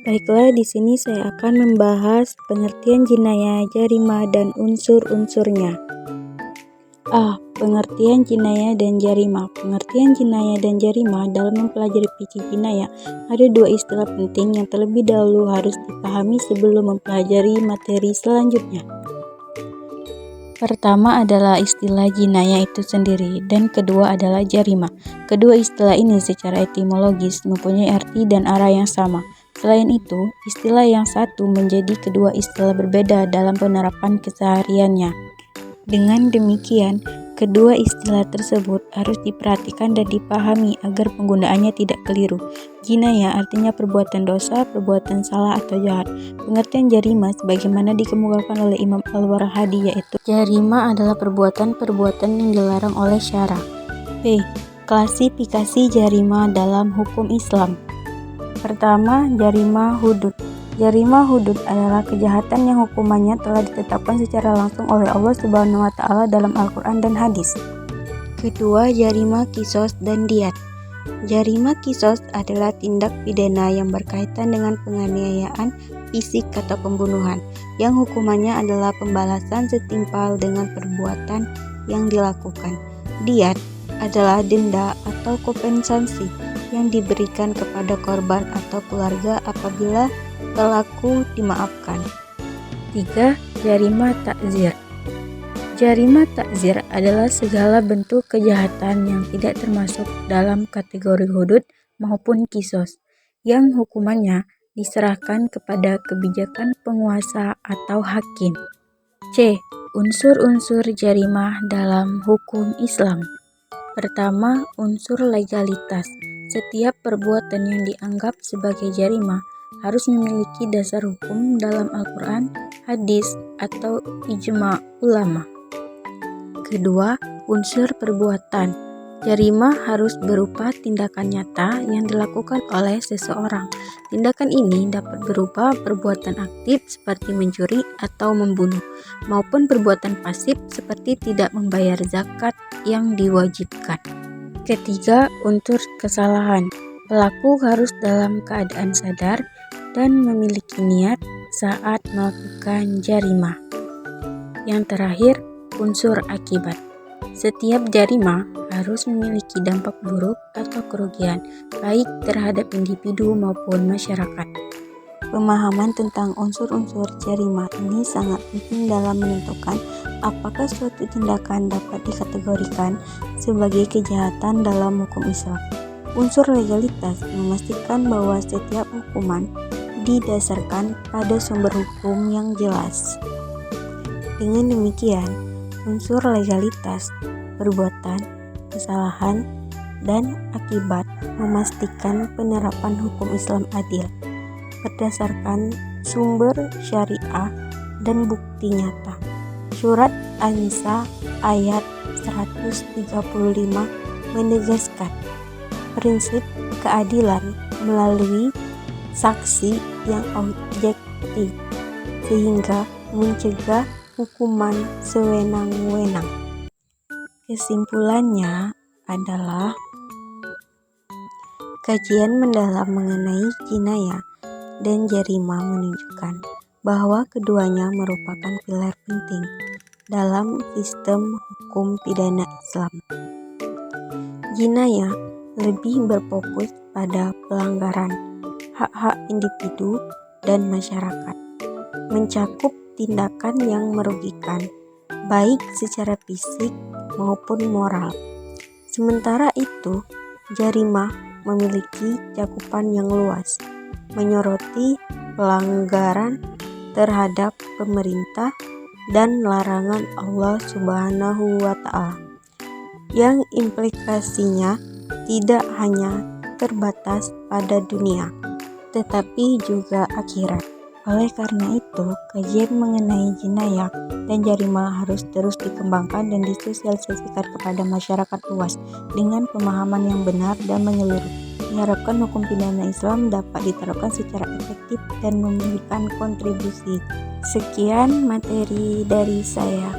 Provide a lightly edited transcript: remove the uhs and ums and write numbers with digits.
Baiklah, di sini saya akan membahas pengertian jinayah, jarimah, dan unsur-unsurnya. Pengertian jinayah dan jarimah. Pengertian jinayah dan jarimah dalam mempelajari fikih jinayah ada dua istilah penting yang terlebih dahulu harus dipahami sebelum mempelajari materi selanjutnya. Pertama adalah istilah jinayah itu sendiri, dan kedua adalah jarimah. Kedua istilah ini secara etimologis mempunyai arti dan arah yang sama. Selain itu, istilah yang satu menjadi kedua istilah berbeda dalam penerapan kesehariannya. Dengan demikian, kedua istilah tersebut harus diperhatikan dan dipahami agar penggunaannya tidak keliru. Jinayah artinya perbuatan dosa, perbuatan salah atau jahat. Pengertian jarimah sebagaimana dikemukakan oleh Imam Al-Warhadi yaitu jarimah adalah perbuatan-perbuatan yang dilarang oleh syara. Klasifikasi jarimah dalam hukum Islam. Pertama, jarimah hudud. Jarimah hudud adalah kejahatan yang hukumannya telah ditetapkan secara langsung oleh Allah Subhanahu wa Ta'ala dalam Al-Quran dan hadis. Kedua, jarimah kisos dan diat. Jarimah kisos adalah tindak pidana yang berkaitan dengan penganiayaan fisik atau pembunuhan, yang hukumannya adalah pembalasan setimpal dengan perbuatan yang dilakukan. Diat adalah denda atau kompensasi yang diberikan kepada korban atau keluarga apabila pelaku dimaafkan. 3. Jarimah takzir. Jarimah takzir adalah segala bentuk kejahatan yang tidak termasuk dalam kategori hudud maupun kisos, yang hukumannya diserahkan kepada kebijakan penguasa atau hakim. C. Unsur-unsur jarimah dalam hukum Islam. Pertama, unsur legalitas. Setiap perbuatan yang dianggap sebagai jarimah harus memiliki dasar hukum dalam Al-Quran, hadis, atau ijma' ulama. Kedua, unsur perbuatan. Jarimah harus berupa tindakan nyata yang dilakukan oleh seseorang. Tindakan ini dapat berupa perbuatan aktif seperti mencuri atau membunuh, maupun perbuatan pasif seperti tidak membayar zakat yang diwajibkan. Ketiga, unsur kesalahan. Pelaku harus dalam keadaan sadar dan memiliki niat saat melakukan jarimah. Yang terakhir, unsur akibat. Setiap jarimah harus memiliki dampak buruk atau kerugian, baik terhadap individu maupun masyarakat. Pemahaman tentang unsur-unsur jarimah ini sangat penting dalam menentukan apakah suatu tindakan dapat dikategorikan sebagai kejahatan dalam hukum Islam. Unsur legalitas memastikan bahwa setiap hukuman didasarkan pada sumber hukum yang jelas. Dengan demikian, unsur legalitas, perbuatan, kesalahan, dan akibat memastikan penerapan hukum Islam adil berdasarkan sumber syariah dan bukti nyata. Surat An-Nisa ayat 135 menegaskan prinsip keadilan melalui saksi yang objektif sehingga mencegah hukuman sewenang-wenang. Kesimpulannya adalah kajian mendalam mengenai jinayah dan jarimah menunjukkan bahwa keduanya merupakan pilar penting dalam sistem hukum pidana Islam. Jinayah lebih berfokus pada pelanggaran hak-hak individu dan masyarakat, mencakup tindakan yang merugikan, baik secara fisik maupun moral. Sementara itu, jarimah memiliki cakupan yang luas, menyoroti pelanggaran terhadap pemerintah dan larangan Allah Subhanahu wa Ta'ala, yang implikasinya tidak hanya terbatas pada dunia, tetapi juga akhirat. Oleh karena itu, kajian mengenai jinayah dan jarimah harus terus dikembangkan dan disosialisasikan kepada masyarakat luas dengan pemahaman yang benar dan menyeluruh. Diharapkan hukum pidana Islam dapat diterapkan secara efektif dan memberikan kontribusi. Sekian materi dari saya.